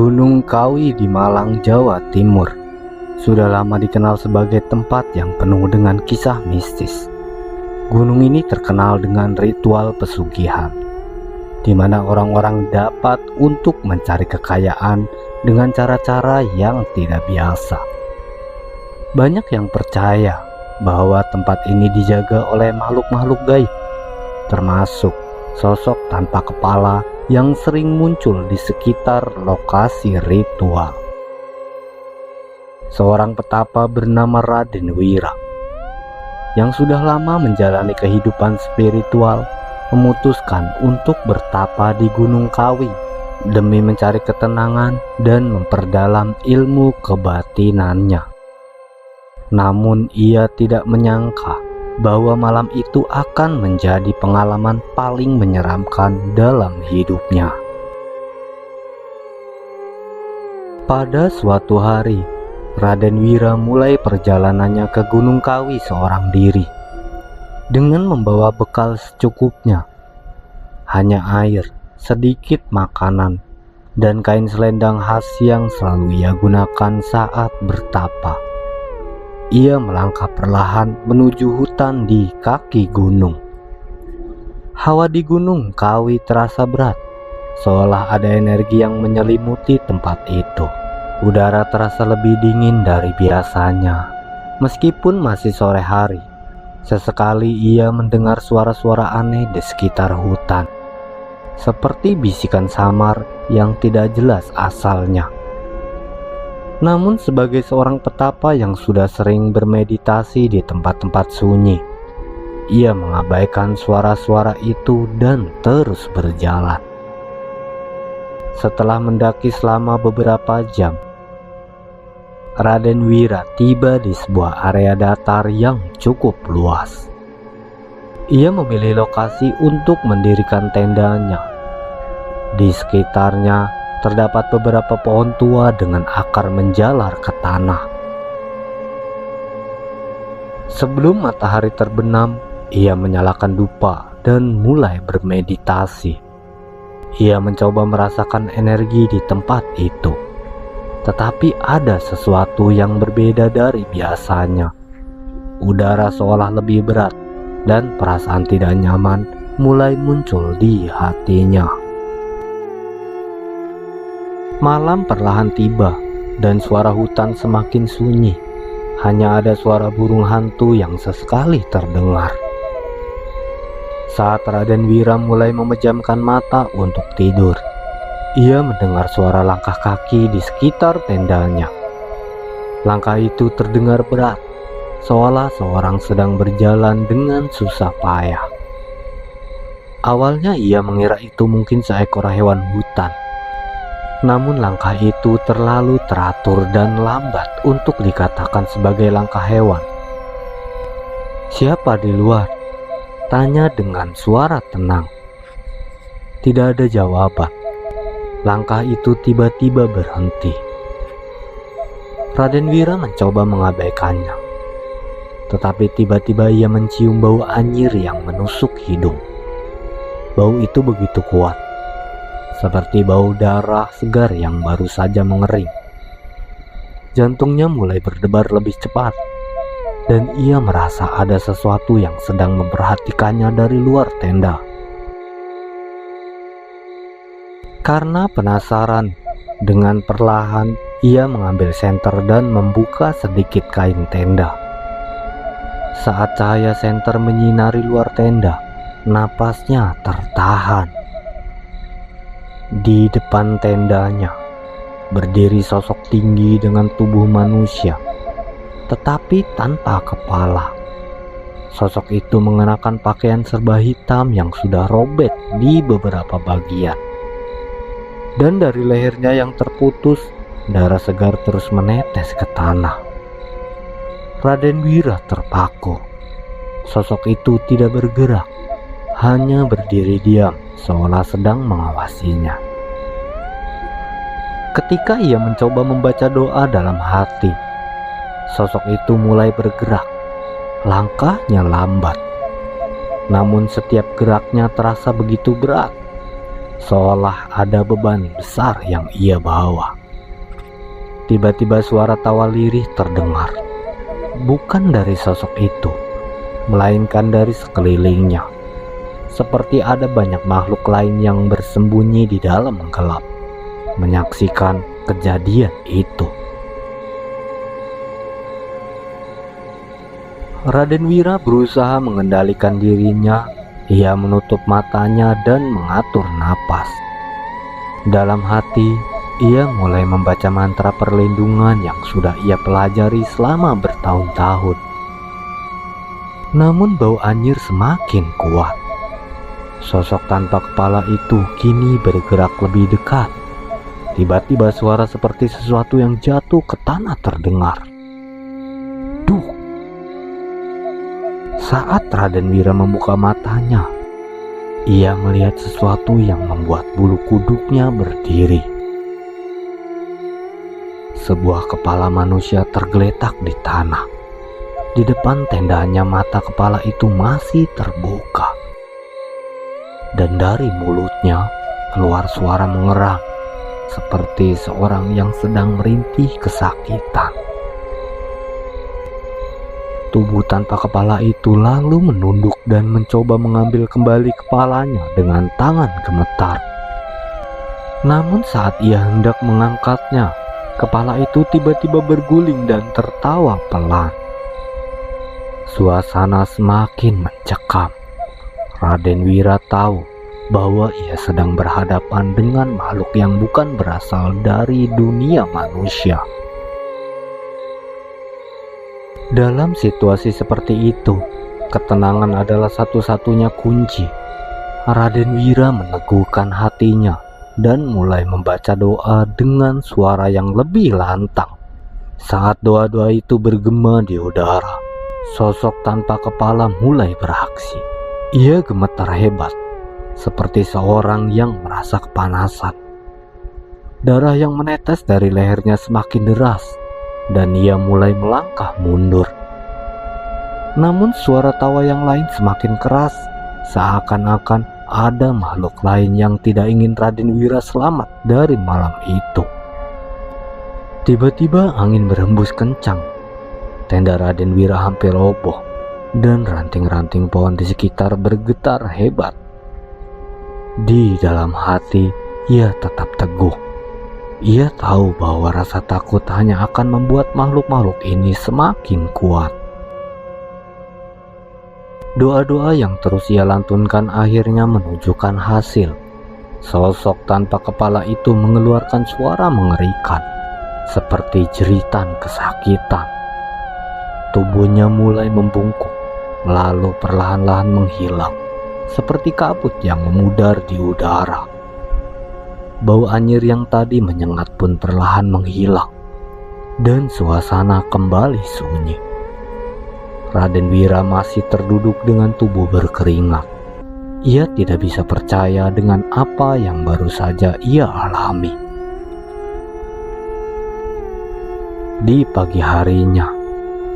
Gunung Kawi di Malang, Jawa Timur sudah lama dikenal sebagai tempat yang penuh dengan kisah mistis. Gunung ini terkenal dengan ritual pesugihan, di mana orang-orang dapat untuk mencari kekayaan dengan cara-cara yang tidak biasa. Banyak yang percaya bahwa tempat ini dijaga oleh makhluk-makhluk gaib, termasuk sosok tanpa kepala yang sering muncul di sekitar lokasi ritual. Seorang petapa bernama Raden Wira yang sudah lama menjalani kehidupan spiritual memutuskan untuk bertapa di Gunung Kawi demi mencari ketenangan dan memperdalam ilmu kebatinannya. Namun ia tidak menyangka bahwa malam itu akan menjadi pengalaman paling menyeramkan dalam hidupnya. Pada suatu hari, Raden Wira mulai perjalanannya ke Gunung Kawi seorang diri dengan membawa bekal secukupnya, hanya air, sedikit makanan, dan kain selendang khas yang selalu ia gunakan saat bertapa. Ia melangkah perlahan menuju hutan di kaki gunung. Hawa di Gunung Kawi terasa berat, seolah ada energi yang menyelimuti tempat itu. Udara terasa lebih dingin dari biasanya. Meskipun masih sore hari, sesekali ia mendengar suara-suara aneh di sekitar hutan, seperti bisikan samar yang tidak jelas asalnya. Namun sebagai seorang petapa yang sudah sering bermeditasi di tempat-tempat sunyi, ia mengabaikan suara-suara itu dan terus berjalan. Setelah mendaki selama beberapa jam, Raden Wira tiba di sebuah area datar yang cukup luas. Ia memilih lokasi untuk mendirikan tendanya. Di sekitarnya terdapat beberapa pohon tua dengan akar menjalar ke tanah. Sebelum matahari terbenam, ia menyalakan dupa dan mulai bermeditasi. Ia mencoba merasakan energi di tempat itu, tetapi ada sesuatu yang berbeda dari biasanya. Udara seolah lebih berat dan perasaan tidak nyaman mulai muncul di hatinya. Malam perlahan tiba dan suara hutan semakin sunyi. Hanya ada suara burung hantu yang sesekali terdengar. Saat Raden Wira mulai memejamkan mata untuk tidur, ia mendengar suara langkah kaki di sekitar tendanya. Langkah itu terdengar berat, seolah seorang sedang berjalan dengan susah payah. Awalnya ia mengira itu mungkin seekor hewan hutan. Namun langkah itu terlalu teratur dan lambat untuk dikatakan sebagai langkah hewan. "Siapa di luar?" tanya dengan suara tenang. Tidak ada jawaban. Langkah itu tiba-tiba berhenti. Raden Wira mencoba mengabaikannya, tetapi tiba-tiba ia mencium bau anyir yang menusuk hidung. Bau itu begitu kuat, seperti bau darah segar yang baru saja mengering. Jantungnya mulai berdebar lebih cepat, dan ia merasa ada sesuatu yang sedang memperhatikannya dari luar tenda. Karena penasaran, dengan perlahan ia mengambil senter dan membuka sedikit kain tenda. Saat cahaya senter menyinari luar tenda, napasnya tertahan. Di depan tendanya berdiri sosok tinggi dengan tubuh manusia, tetapi tanpa kepala. Sosok itu mengenakan pakaian serba hitam yang sudah robek di beberapa bagian, dan dari lehernya yang terputus, darah segar terus menetes ke tanah. Raden Wira terpaku. Sosok itu tidak bergerak, hanya berdiri diam seolah sedang mengawasinya. Ketika ia mencoba membaca doa dalam hati, sosok itu mulai bergerak. Langkahnya lambat, namun setiap geraknya terasa begitu berat. seolah ada beban besar yang ia bawa. Tiba-tiba suara tawa lirih terdengar, bukan dari sosok itu, melainkan dari sekelilingnya. Seperti ada banyak makhluk lain yang bersembunyi di dalam gelap, menyaksikan kejadian itu. Raden Wira berusaha mengendalikan dirinya. Ia menutup matanya dan mengatur napas. Dalam hati, ia mulai membaca mantra perlindungan yang sudah ia pelajari selama bertahun-tahun. Namun bau anyir semakin kuat. Sosok tanpa kepala itu kini bergerak lebih dekat. Tiba-tiba suara seperti sesuatu yang jatuh ke tanah terdengar. Duh! Saat Raden Wira membuka matanya, ia melihat sesuatu yang membuat bulu kuduknya berdiri. Sebuah kepala manusia tergeletak di tanah. Di depan tendanya mata kepala itu masih terbuka. Dan dari mulutnya keluar suara mengerang, seperti seorang yang sedang merintih kesakitan. Tubuh tanpa kepala itu lalu menunduk dan mencoba mengambil kembali kepalanya dengan tangan gemetar. Namun saat ia hendak mengangkatnya, kepala itu tiba-tiba berguling dan tertawa pelan. Suasana semakin mencekam. Raden Wira tahu bahwa ia sedang berhadapan dengan makhluk yang bukan berasal dari dunia manusia. Dalam situasi seperti itu, ketenangan adalah satu-satunya kunci. Raden Wira meneguhkan hatinya dan mulai membaca doa dengan suara yang lebih lantang. Saat doa-doa itu bergema di udara, sosok tanpa kepala mulai beraksi. Ia gemetar hebat, seperti seorang yang merasa kepanasan. Darah yang menetes dari lehernya semakin deras, dan ia mulai melangkah mundur. Namun suara tawa yang lain semakin keras, seakan-akan ada makhluk lain yang tidak ingin Raden Wira selamat dari malam itu. Tiba-tiba angin berhembus kencang. Tenda Raden Wira hampir roboh, dan ranting-ranting pohon di sekitar bergetar hebat. Di dalam hati, ia tetap teguh. Ia tahu bahwa rasa takut hanya akan membuat makhluk-makhluk ini semakin kuat. Doa-doa yang terus ia lantunkan akhirnya menunjukkan hasil. Sosok tanpa kepala itu mengeluarkan suara mengerikan, seperti jeritan kesakitan. Tubuhnya mulai membungkuk, lalu perlahan-lahan menghilang, seperti kabut yang memudar di udara. Bau anyir yang tadi menyengat pun perlahan menghilang, dan suasana kembali sunyi. Raden Wira masih terduduk dengan tubuh berkeringat. Ia tidak bisa percaya dengan apa yang baru saja ia alami. Di pagi harinya,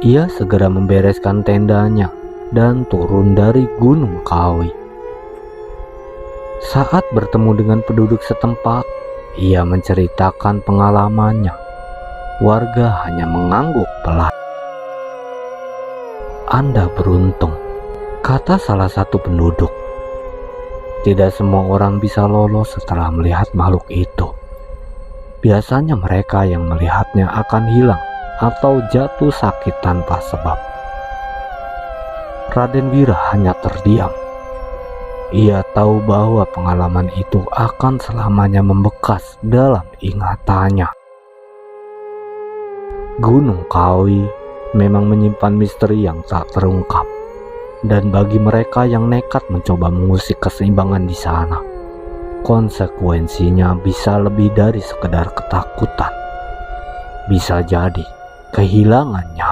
ia segera membereskan tendanya dan turun dari Gunung Kawi. Saat bertemu dengan penduduk setempat, ia menceritakan pengalamannya. Warga hanya mengangguk pelan. "Anda beruntung," kata salah satu penduduk. "Tidak semua orang bisa lolos setelah melihat makhluk itu. Biasanya mereka yang melihatnya akan hilang atau jatuh sakit tanpa sebab." Raden Wira hanya terdiam. Ia tahu bahwa pengalaman itu akan selamanya membekas dalam ingatannya. Gunung Kawi memang menyimpan misteri yang tak terungkap, dan bagi mereka yang nekat mencoba mengusik keseimbangan di sana, konsekuensinya bisa lebih dari sekedar ketakutan. Bisa jadi kehilangan nyawa.